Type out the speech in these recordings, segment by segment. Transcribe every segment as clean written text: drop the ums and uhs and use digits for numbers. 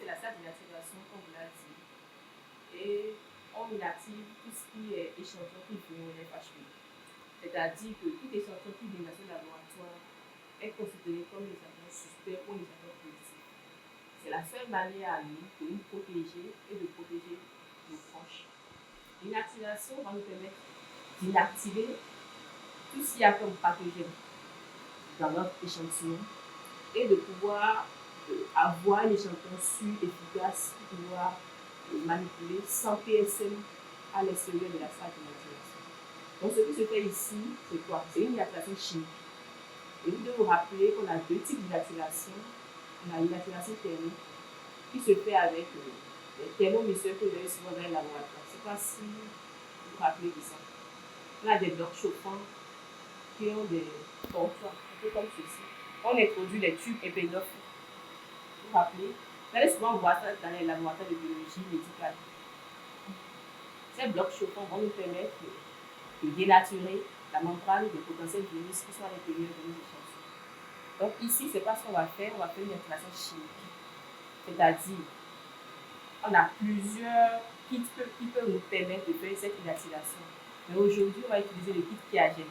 la salle d'inactivation, comme vous l'avez dit. Et on inactive tout ce qui est échantillon qui vient au FHP. C'est-à-dire que tout échantillon qui vient dans le laboratoire est considéré comme un échantillon suspect ou un échantillon positif. C'est la seule manière à nous de nous protéger et de protéger nos proches. L'inactivation va nous permettre d'inactiver tout ce qu'il y a comme pathogène dans notre échantillon et de pouvoir avoir un échantillon sûr, efficace, pour pouvoir manipuler sans PSM à l'extérieur de la salle d'inactivation. Donc ce qui se fait ici, c'est quoi? C'est une inactivation chimique. Et vous devez vous rappeler qu'on a deux types d'inactivation. On a l'inactivation thermique qui se fait avec les thermomètres que vous avez souvent dans les laboratoires. Je ne sais pas si vous vous rappelez de ça. On a des blocs chauffants qui ont des contours, un peu comme ceci. On introduit les tubes épineux. Vous vous rappelez? Vous allez souvent voir ça dans les laboratoires de biologie médicale. Ces blocs chauffants vont nous permettre de dénaturer la membrane des potentiels virus qui sont à l'intérieur de nos échantillons. Donc ici, c'est pas ce qu'on va faire, on va faire une inactivation chimique. C'est-à-dire, on a plusieurs kits qui peuvent nous permettre de faire cette inactivation. Mais aujourd'hui, on va utiliser le kit Chiagen.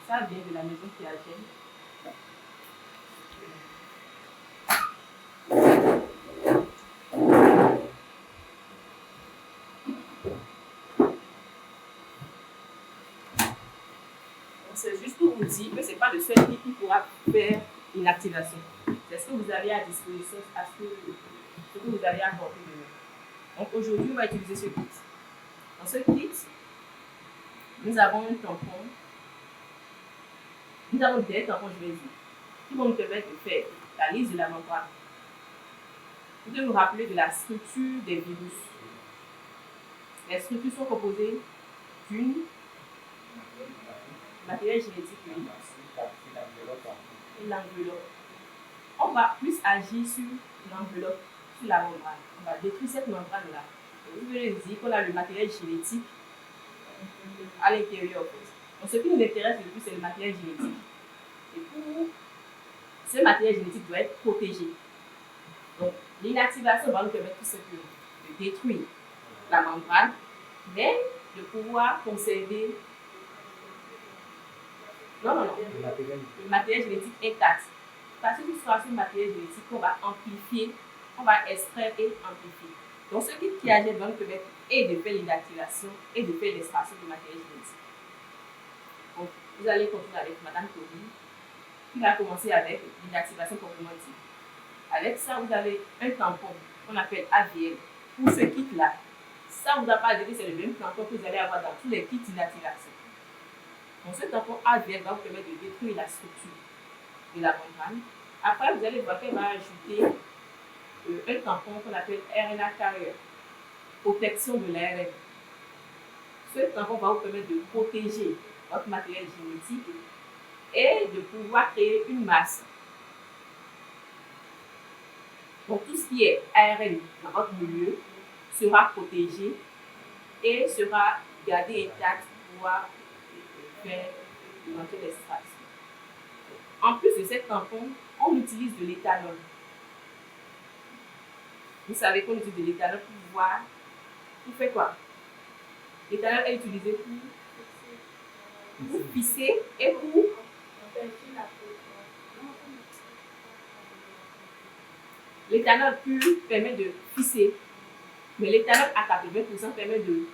Ça vient de la maison Chiagen. C'est juste pour vous dire que ce n'est pas le seul kit qui pourra faire une activation. C'est ce que vous avez à disposition, ce que vous avez à porter de main. Donc aujourd'hui, on va utiliser ce kit. Dans ce kit, nous avons un tampon. Nous avons des tampons, je vais dire, qui vont nous permettre de faire la liste de la membrane. Vous devez vous rappeler de la structure des virus. Les structures sont composées d'une matériel génétique, oui, et l'enveloppe. On va plus agir sur l'enveloppe, sur la membrane. On va détruire cette membrane-là. Vous voulez dire qu'on a le matériel génétique à l'intérieur. Donc, ce qui nous intéresse le plus, c'est le matériel génétique. Et pour ce matériel génétique doit être protégé. Donc, l'inactivation va nous permettre tout simplement de détruire la membrane, mais de pouvoir conserver le matériel génétique intact. Parce que ce soit ce matériel génétique qu'on va amplifier, on va extraire et amplifier. Donc, ce kit Chiagen va nous permettre et de faire l'inactivation et de faire l'extraction du matériel génétique. Donc, vous allez continuer avec Madame Tori, qui va commencer avec l'inactivation proprement dit. Avec ça, vous avez un tampon qu'on appelle AVL. Pour ce kit-là, ça vous a pas dit que c'est le même tampon que vous allez avoir dans tous les kits d'inactivation. Donc, ce tampon AVL va vous permettre de détruire la structure de la membrane. Après, vous allez voir qu'elle va ajouter un tampon qu'on appelle RNA carrier, protection de l'ARN. Ce tampon va vous permettre de protéger votre matériel génétique et de pouvoir créer une masse. Donc, tout ce qui est ARN dans votre milieu sera protégé et sera gardé intact pour pouvoir faire l'éventuelle extraction. En plus de cet tampon, on utilise de l'éthanol. Vous savez qu'on utilise de l'éthanol pour pouvoir. Pour faire quoi? L'éthanol est utilisé pour pisser et pour l'éthanol pur permet de pisser, mais l'éthanol à 80% permet de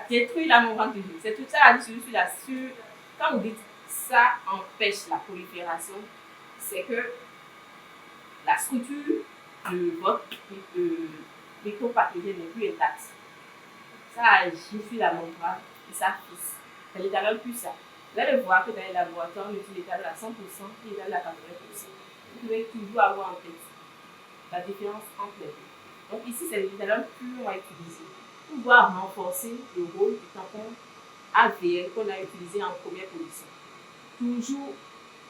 détruire la membrane du jus. C'est tout ça à dire sur quand vous dites ça empêche la prolifération, c'est que la structure de votre micropathogène n'est plus intacte. Ça agit sur la membrane et ça pisse. C'est l'éthanol pur ça. Vous allez voir que dans les laboratoires, on utilise l'éthanol à 100% et l'éthanol à 80%. Vous devez toujours avoir en tête la différence entre les deux. Donc ici, c'est l'éthanol pur à utiliser pour pouvoir renforcer le rôle du tampon AVL qu'on a utilisé en première position. Toujours,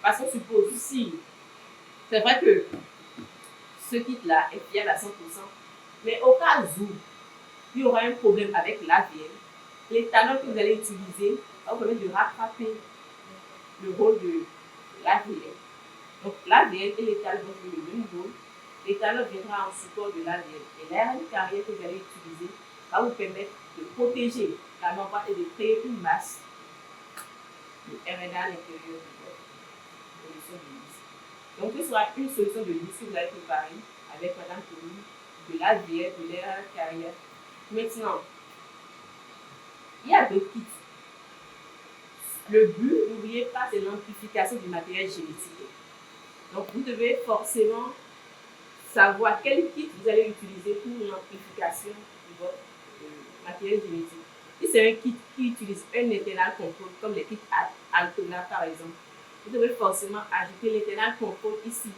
parce qu'on suppose aussi, c'est vrai que ce kit-là est fiable à 100%, mais au cas où il y aura un problème avec l'AVL, l'éthanol que vous allez utiliser va vous permettre de rattraper le rôle de l'AVL. Donc l'AVL et l'éthanol vont jouer le même rôle l'éthanol viendra en support de l'ADN. Et l'ARN carrière que vous allez utiliser va vous permettre de protéger la membrane et de créer une masse de RNA à l'intérieur de votre solution de lisse. Donc, ce sera une solution de lisse que vous allez préparer avec Madame Tourou, de l'ADN, de l'ARN carrière. Maintenant, il y a d'autres kits. Le but, n'oubliez pas, c'est l'amplification du matériel génétique. Donc, vous devez forcément savoir quel kit vous allez utiliser pour l'amplification de votre matériel génétique. Si c'est un kit qui utilise un internal control, comme les kits Altona par exemple, vous devez forcément ajouter l'internal control ici.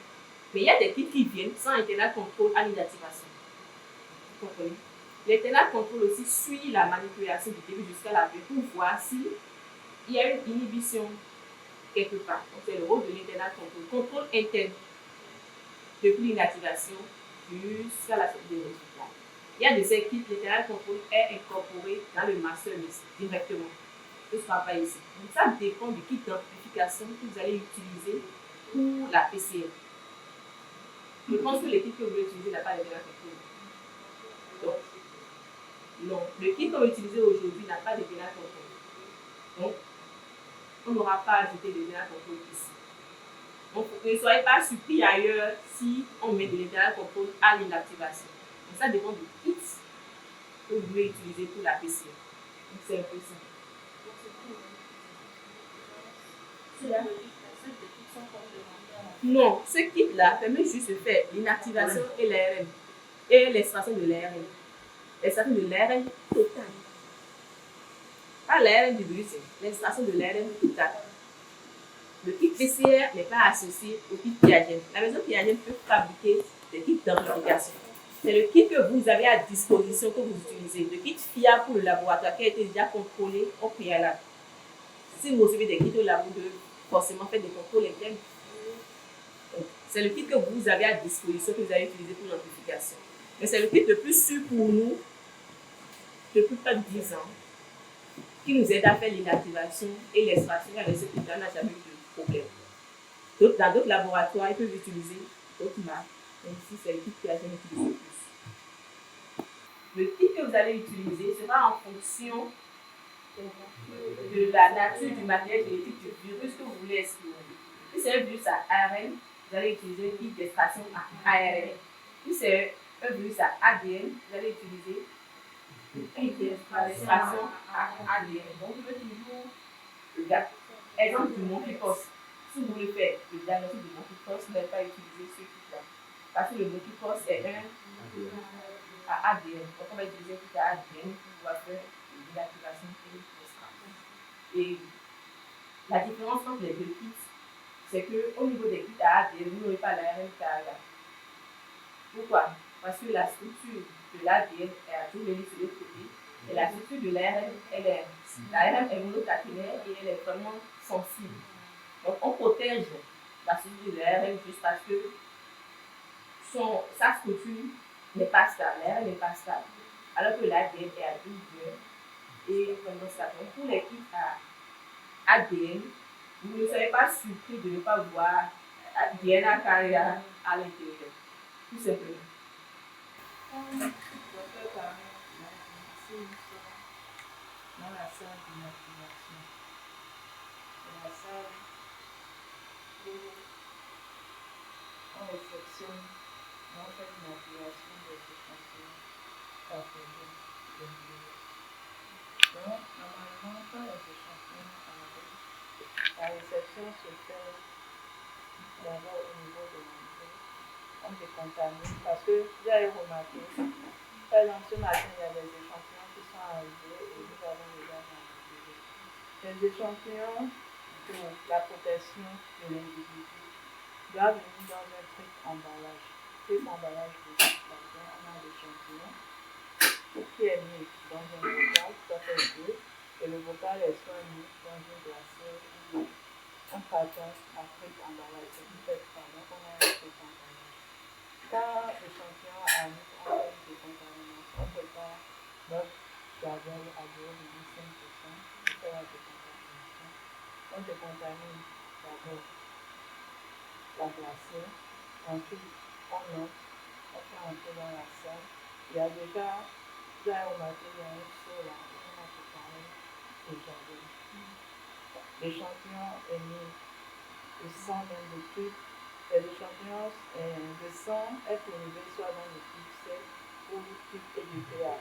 Mais il y a des kits qui viennent sans internal control à l'inactivation. Vous comprenez? L'internal control aussi suit la manipulation du début jusqu'à la fin pour voir s'il y a une inhibition quelque part. Donc, c'est le rôle de l'internal control. Contrôle interne depuis l'inactivation jusqu'à la sortie des résultats. Il y a de ces kits, l'internal control est incorporé dans le master list directement. Ce ne sera pas ici. Donc, ça dépend du kit d'amplification que vous allez utiliser pour la PCR. Je pense que le kit que vous voulez utiliser n'a pas d'internal control. Donc, non, le kit qu'on va utiliser aujourd'hui n'a pas d'internal control. Donc, on n'aura pas ajouté d'internal control ici. Donc, ne soyez pas surpris ailleurs si on met de l'internal control à l'inactivation. Donc, ça dépend du kit que vous voulez utiliser pour la PCR. Donc, c'est un peu ça. Non, ce kit-là permet juste de faire l'inactivation et l'ARN et l'extraction de l'ARN. L'extraction de l'ARN total. Pas l'ARN du virus, l'extraction de l'ARN total. Le kit PCR n'est pas associé au kit Qiagen. La maison Qiagen peut fabriquer des kits d'amplification. C'est le kit que vous avez à disposition que vous utilisez. Le kit fiable pour le laboratoire qui a été déjà contrôlé au préalable. Si vous recevez des kits au labo, vous devez forcément faire des contrôles internes. C'est le kit que vous avez à disposition que vous allez utiliser pour l'amplification. Mais c'est le kit le plus sûr pour nous depuis près de 10 ans qui nous aide à faire l'inactivation et l'extraction avec ce kit-là, on n'a jamais eu de problème. Dans d'autres laboratoires, ils peuvent utiliser d'autres marques. Mais ici, c'est le kit qui a jamais utilisé le plus. Le kit que vous allez utiliser sera en fonction de la nature du matériel génétique du virus que vous voulez explorer. Si c'est un virus à ARN, vous allez utiliser un kit d'extraction à ARN. Si c'est un virus à ADN, vous allez utiliser un kit d'extraction à ADN. Donc, vous pouvez toujours regarder. Exemple du monkeypox. Si vous voulez faire le diagnostic du monkeypox, vous n'allez pas utiliser ce kit-là. Parce que le monkeypox est un à ADN. Donc, on va utiliser un kit à ADN pour pouvoir faire l'inactivation et l'extraction. Et la différence entre les deux kits, c'est qu'au niveau des kits à ADN, vous n'aurez pas l'ARN carrière. Pourquoi? Parce que la structure de l'ADN est à tout sur l'autre côté. Et la structure de l'ARN, l'ARN est monocaténaire et elle est vraiment sensible. Donc, on protège la structure de l'ARN juste parce que sa structure n'est pas stable, l'ARN n'est pas stable. Alors que l'ADN est à double et vraiment stable. Donc, pour les kits à ADN, vous ne serez pas surpris de ne pas voir DNA carrière à l'intérieur. Tout simplement. Dans la salle d'inactivation. C'est la salle où on réceptionne, on fait l'inactivation des échantillons pathogènes de virus. Donc, normalement, quand les échantillons arrivent, la réception se fait d'abord au niveau de l'entrée. On décontamine parce que vous avez remarqué, par exemple, ce matin, il y a des échantillons qui sont arrivés et nous avons déjà manipulé. Les échantillons pour la protection de l'individu doivent venir dans un truc emballage. Cet emballage de là-dedans, on a l'échantillon qui est mis dans un bocal, ça fait deux, et le bocal est soit mis dans une glacière ou un carton à truc emballage. C'est tout fait ça, donc on a un truc emballage. Quand l'échantillon arrive, on fait une décontamination. On prépare notre javel à 0,5%. On fait la décontamination. On décontamine d'abord la glacière. Ensuite, on note entrer dans la salle. Il y a déjà, là au matin, il y a un seau là, où on a préparé le jardin. L'échantillon est mis, le sang même de tube. Les échantillons, le sang est prélevé soit dans le tube sec ou le tube EDTA,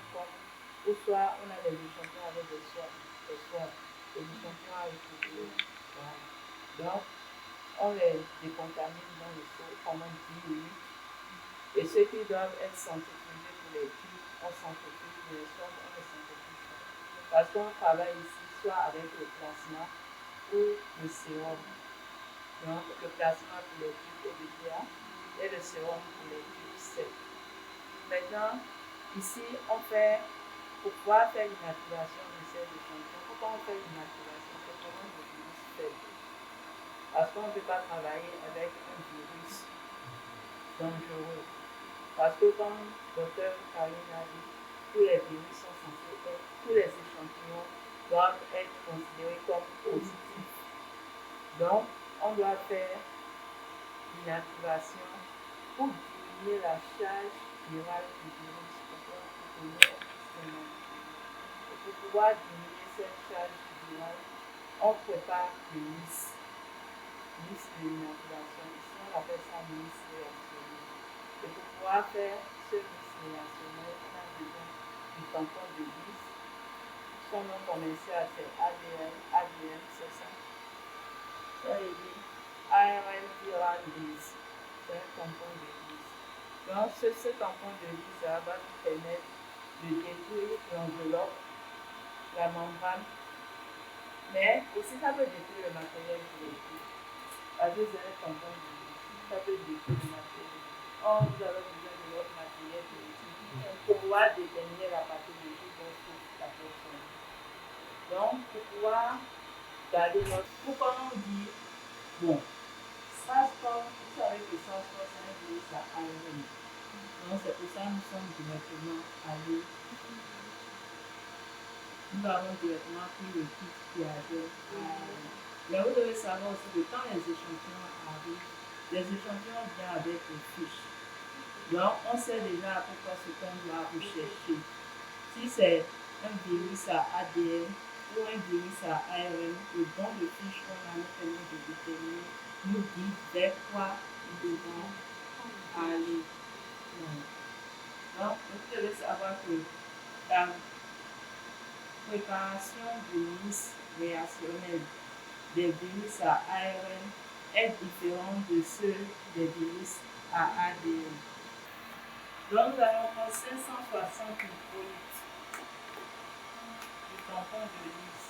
ou soit on a des échantillons avec des swabs. Les échantillons à étudier. Voilà. Donc, on les décontamine dans le seau pendant 10 minutes. Et ceux qui doivent être centrifugés pour les tubes, on centrifuge, pour les swabs, on les centrifuge pas. Parce qu'on travaille ici soit avec le plasma ou le sérum. Donc, le plasma pour les tubes EDTA et le sérum pour les tubes secs. Maintenant, ici, on fait, pour pouvoir faire l'inactivation de ces échantillons, pourquoi on fait l'inactivation? C'est vraiment le virus faible. Parce qu'on ne peut pas travailler avec un virus dangereux. Parce que comme Dr. Karine a dit, tous les virus sont censés être, tous les échantillons doivent être considérés comme positifs. Donc, on doit faire l'inactivation pour diminuer la charge virale du virus. Pour pouvoir diminuer cette charge virale, on prépare le lisse de l'inactivation. Ici, on appelle ça lisse réactionnel. Et pour pouvoir faire ce lisse réactionnel, on a besoin du tampon de lisse. Son nom commercial, c'est ADM, c'est ça. Ça veut dire ARN viral lisse. C'est un tampon de lisse. Donc, ce tampon de lisse va nous permettre de détruire l'enveloppe, la membrane, mais aussi ça peut détruire le matériel pour les tubes. Parce que c'est un tampon de lisse, ça peut détruire le matériel. Or, vous avez besoin de votre matériel pour les tubes pour pouvoir déterminer la pathologie dont souffre la personne. Donc, pour pouvoir garder notre... Pourquoi on dit, bon, SARS-CoV, vous savez que SARS-CoV, c'est un virus à ARN. Donc, c'est pour ça que nous sommes directement allés. Nous avons directement pris le kit qui avait ARN. Mais vous devez savoir aussi que quand les échantillons arrivent, les échantillons viennent avec une fiche. Donc, on sait déjà à peu près ce qu'on doit rechercher. Si c'est un virus à ADN ou un virus à ARN, le don de fiche qu'on a nous permet de déterminer, nous guide vers quoi nous devons aller. Donc, vous devez savoir que la préparation du lisse réactionnel des virus à ARN est différente de ceux des virus à ADN. Donc, nous allons prendre 560 microlitres du tampon de lisse.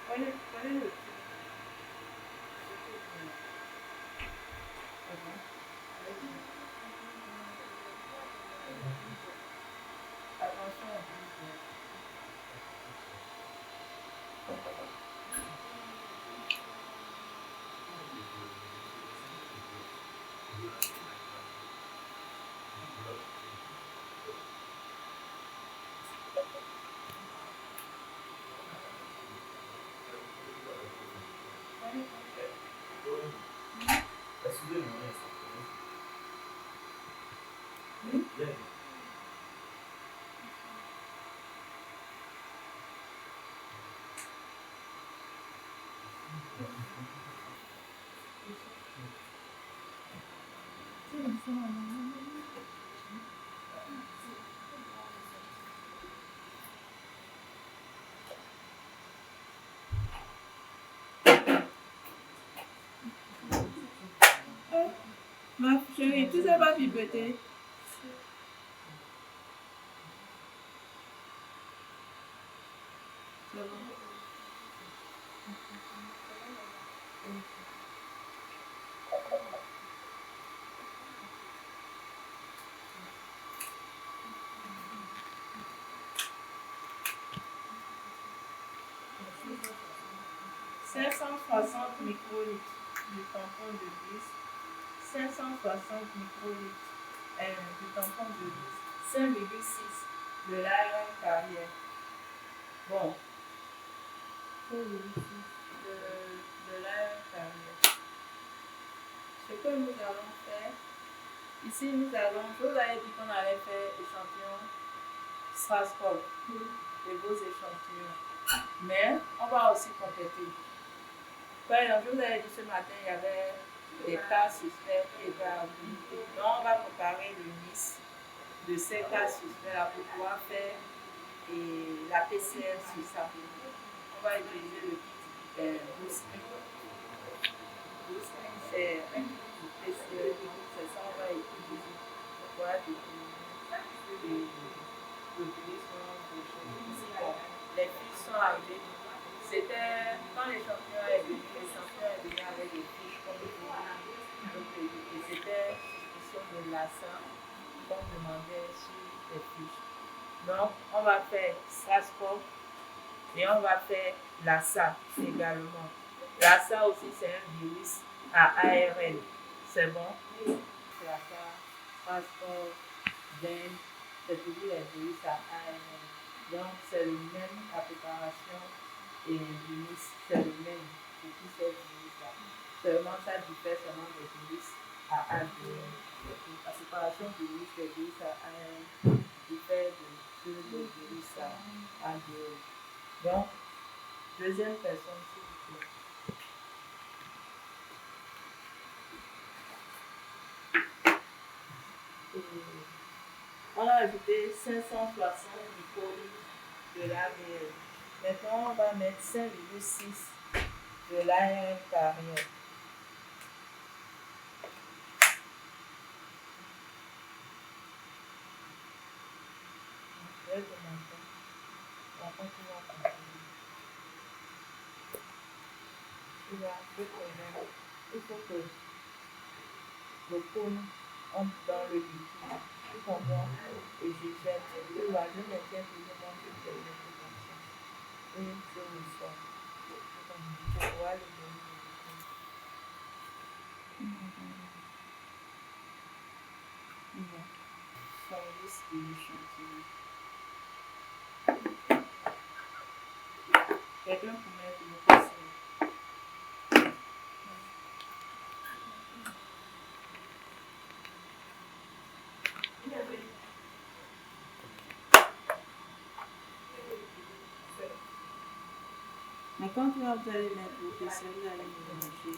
Prenez le tube. C'est bon. Attention au brise. Ma chérie, tu sais pas pipeter? C'est bon. « 560 microlitres du tampon de lisse, 560 microlitres du tampon de lisse, 5,6 de l'ARN carrière. Bon, Ici, nous allons, je vous avais dit qu'on allait faire échantillon Strasbourg, des beaux échantillons. Mais on va aussi compléter. Par exemple, je vous avais dit ce matin, il y avait des cas suspects qui étaient à vous. Donc, on va comparer le NIS de ces cas suspects-là pour pouvoir faire la PCR sur ça. On va utiliser le kit Boosting. Boosting, c'est un kit PCR, c'est ça on va utiliser pour pouvoir déterminer l'utilisation de choses. Les fiches sont arrivées. C'était quand l'échantillon est venu avec des fiches comme vous. Et c'était suspicion de l'ASA qu'on demandait sur les fiches. Donc, on va faire SARS-CoV et on va faire l'ASA également. L'ASA aussi, c'est un virus à ARN. C'est bon? L'ASA, SARS-CoV, DEN, c'est toujours les virus à ARN. Donc, c'est le même, la préparation et les virus, c'est le même pour tous ces virus-là. Seulement, ça diffère seulement des virus à ADN. La séparation du virus des virus à ARN diffère de ceux des virus à ADN. Donc, deuxième personne, s'il vous plaît. On a ajouté 560 microliters de l'ADN. Maintenant, on va mettre 5,6 de l'ARN carrière. Je vais demander. Après, tu vas continuer. Il y a deux problèmes. Il faut que le cône entre dans le liquide. Tu comprends? Et je jette. Tu vas, je maintiens toujours mon truc de comme ça. Et je ressors. Pour pouvoir le donner le liquide. Service de l'échantillon. Quelqu'un pour mettre le PC. Mais quand vous allez mettre le PC, vous allez mélanger.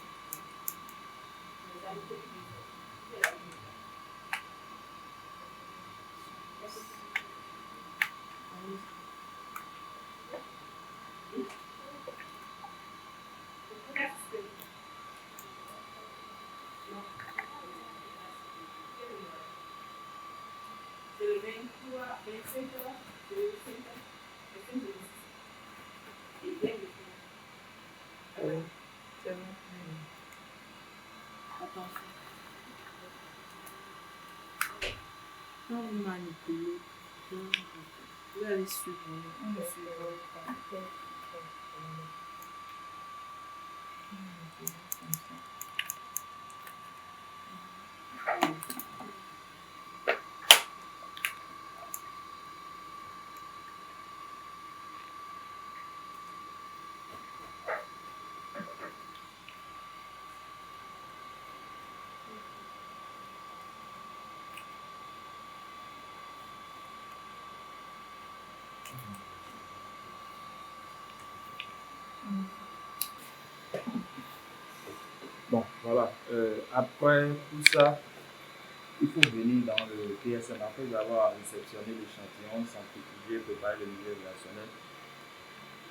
C'est le 23, 25 heures, c'est le 5 heures, le 5 de et bien le 5. Oui, c'est bon. Attention. Quand vous manipulez, vous allez suivre. On le suit. Bon, voilà. Après tout ça, il faut venir dans le PSM. Après avoir réceptionné l'échantillon, centrifuger, préparer le milieu relationnel,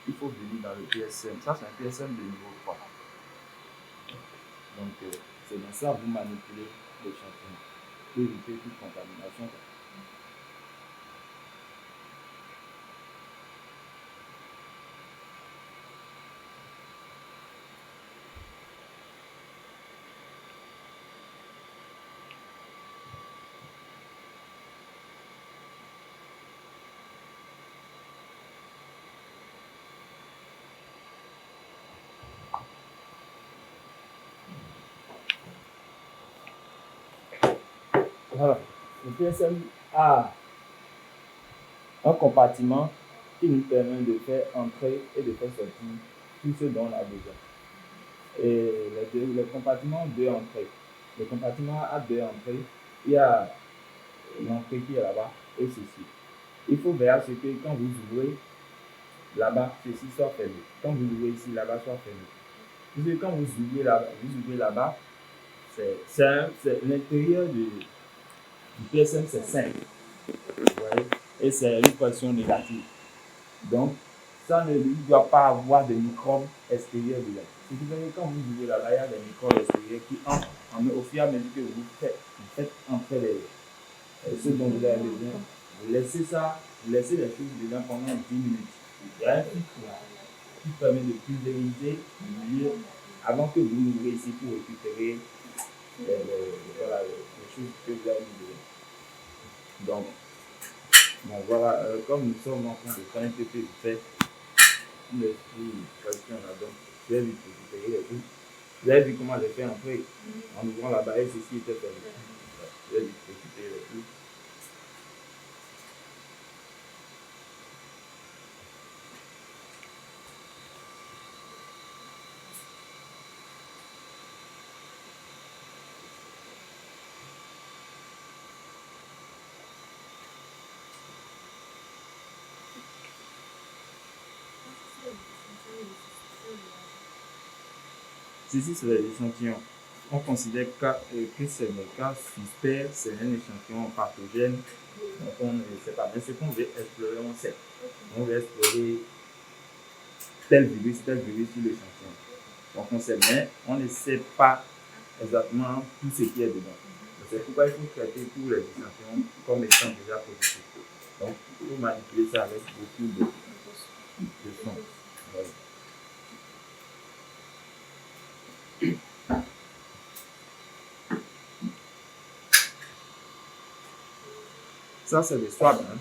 il faut venir dans le PSM. Ça, c'est un PSM de niveau 3. Donc, c'est dans ça que vous manipulez l'échantillon pour éviter toute contamination. Voilà. Le PSM a un compartiment qui nous permet de faire entrer et de faire sortir tout ce dont on a besoin. Et le compartiment 2 entrées. Le compartiment a 2 entrées il y a l'entrée qui est là-bas et ceci. Il faut veiller à ce que quand vous ouvrez là-bas, ceci soit fermé. Quand vous ouvrez ici, là-bas soit fermé. Parce que quand vous ouvrez là-bas, c'est l'intérieur du PSM, c'est simple. Vous voyez? Et c'est une pression négative. Donc, ça ne doit pas avoir de microbes extérieurs dedans. Ce qui veut dire que quand vous ouvrez là-bas, il y a des microbes extérieurs qui entrent au fur et à mesure que vous faites entrer ce dont vous avez besoin. Vous laissez les choses dedans pendant 10 minutes. Il y a un filtre là qui permet de pulvériser le milieu avant que vous l'ouvrez ici pour récupérer les choses que vous avez mis dedans. Donc, bon, voilà, comme nous sommes en train de faire un peu de fait, on est quelqu'un là, donc je vais vite récupérer les trucs. Vous avez vu comment j'ai fait entrer en ouvrant la barrière, ceci était fermé. Je vais vite récupérer les trucs. Ceci, c'est les échantillons. On considère que c'est le cas suspect, c'est un échantillon pathogène. Donc, on ne sait pas. Mais ce qu'on veut explorer, on sait. On veut explorer tel virus sur l'échantillon. Donc, on sait bien, on ne sait pas exactement tout ce qui est dedans. C'est pourquoi il faut traiter tous les échantillons comme étant déjà positifs. Donc, il faut manipuler ça avec beaucoup de son. Voilà. Ça, c'est des swabs. Hein.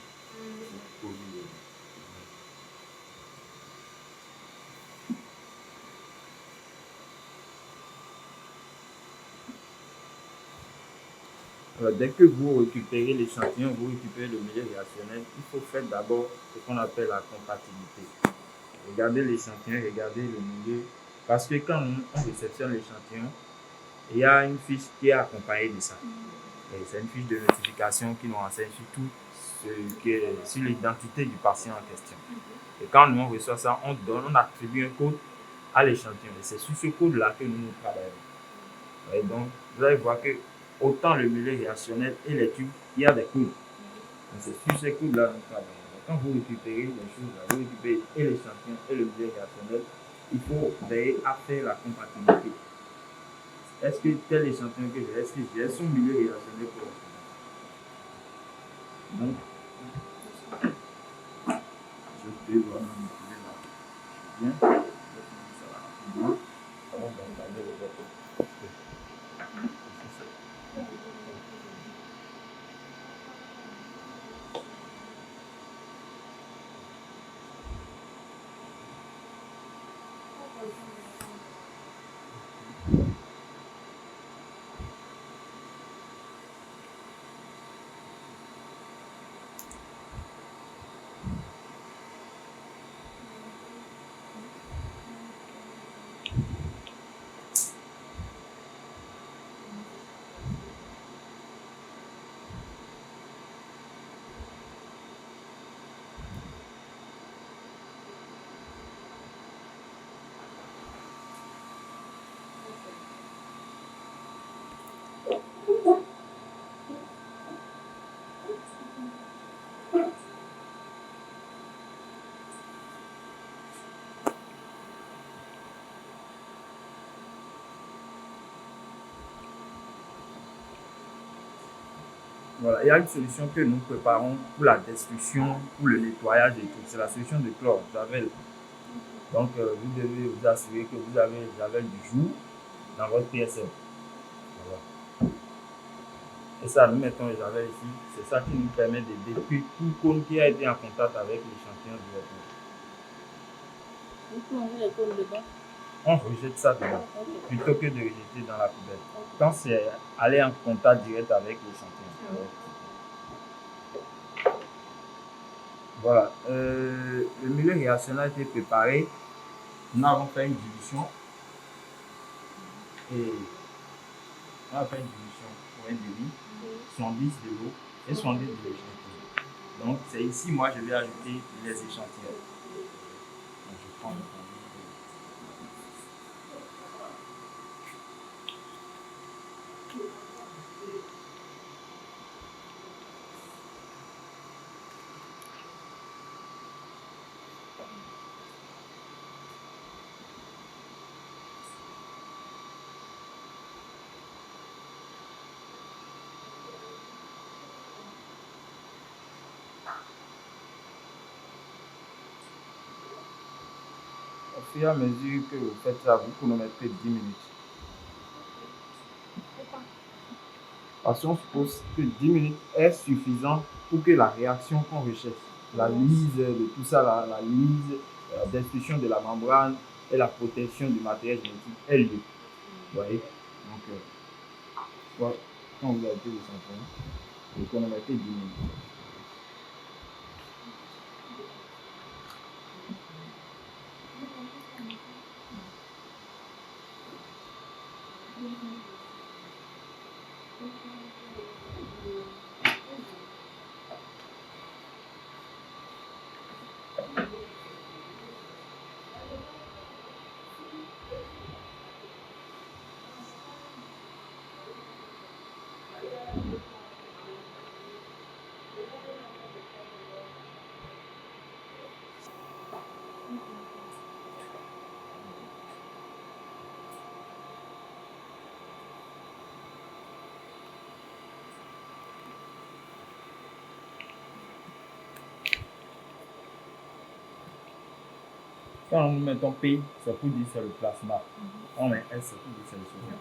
Alors, dès que vous récupérez l'échantillon, vous récupérez le milieu réactionnel, il faut faire d'abord ce qu'on appelle la compatibilité. Regardez l'échantillon, regardez le milieu. Parce que quand on réceptionne l'échantillon, il y a une fiche qui est accompagnée de ça. C'est une fiche de notification qui nous renseigne sur tout ce qui est sur l'identité du patient en question. Et quand nous on reçoit ça, on attribue un code à l'échantillon. Et c'est sur ce code-là que nous travaillons. Et donc, vous allez voir que autant le milieu réactionnel et les tubes, il y a des codes. Donc, c'est sur ces codes-là que nous travaillons. Donc, quand vous récupérez les choses, vous récupérez et l'échantillon et le milieu réactionnel, il faut veiller à faire la compatibilité. Est-ce que tel échantillon que j'ai, est-ce que j'ai son milieu réactionnel pour donc, je vais voir manipuler là. Bien. Je vais finir ça là rapidement. Avant d'entamer le vote. Voilà, il y a une solution que nous préparons pour la destruction, pour le nettoyage et tout. C'est la solution de chlore, Javel. Donc, vous devez vous assurer que vous avez le Javel du jour dans votre PSM. Voilà. Et ça, nous mettons le Javel ici. C'est ça qui nous permet de détruire tout cône qui a été en contact avec l'échantillon directement. Vous plongez les cônes dedans? On rejette ça dedans, plutôt que de rejeter dans la poubelle. Quand c'est aller en contact direct avec l'échantillon. Voilà. Le milieu réactionnel a été préparé. Nous avons fait une dilution. Et on a fait une dilution pour un demi. 70 de l'eau et 70 de l'échantillon. Donc, c'est ici, moi, je vais ajouter les échantillons. Donc, je prends le temps. Au fur et à mesure que vous faites ça, vous chronométrez 10 minutes. Parce qu'on suppose que 10 minutes est suffisant pour que la réaction qu'on recherche, la lise de tout ça, la lise, la destruction de la membrane et la protection du matériel génétique ait lieu. Vous voyez? Donc, quand vous avez fait le shampoing, vous chronométrez 10 minutes. Quand nous mettons P, c'est pour dire que c'est le plasma. Quand on met S, c'est pour dire que c'est le sodium.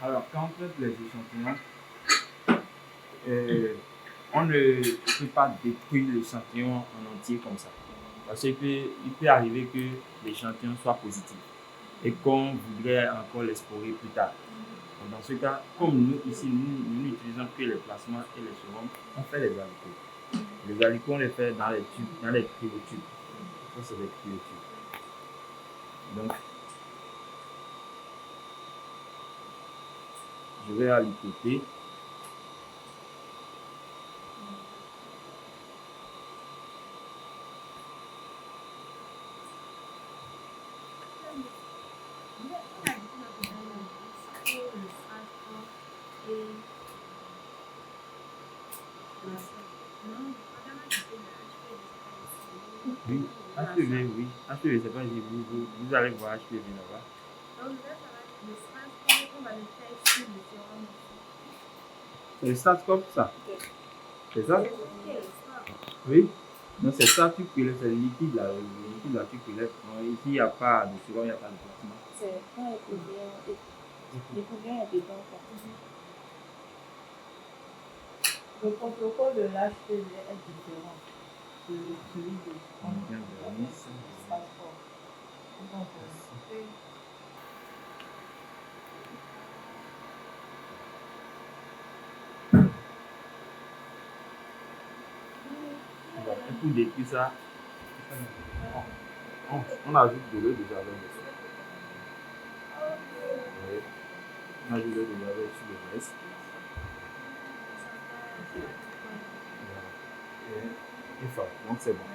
Alors, quand on traite les échantillons, on ne peut pas détruire l'échantillon en entier comme ça. Parce qu'il peut arriver que l'échantillon soit positif et qu'on voudrait encore l'explorer plus tard. Donc, dans ce cas, comme nous, ici, nous n'utilisons que les plasmas et les sérums, on fait les alicots. Les alicots, on les fait dans les tubes, dans les cryotubes. Ça, c'est des cryotubes. Donc, je vais alicoter. Oui, HPV, oui. HPV, c'est pas vous allez voir HPV là-bas. C'est le SARS-CoV, ça. C'est ça? Oui. Non, c'est ça, tu prélèves, c'est le liquide là, tu prélèves. Ici, il n'y a pas de sérum, il n'y a pas de plasma. C'est quand les couverts est dedans. Le protocole de l'HPV est différent de celui de passeport. Et pour détruire ça, on ajoute de l'eau de javel dessus. Oui. On ajoute de l'eau de javel sur le reste. Et ça, donc c'est bon.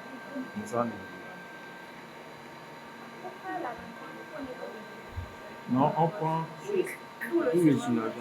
Comme ça, non, on prend Tout le syllabe.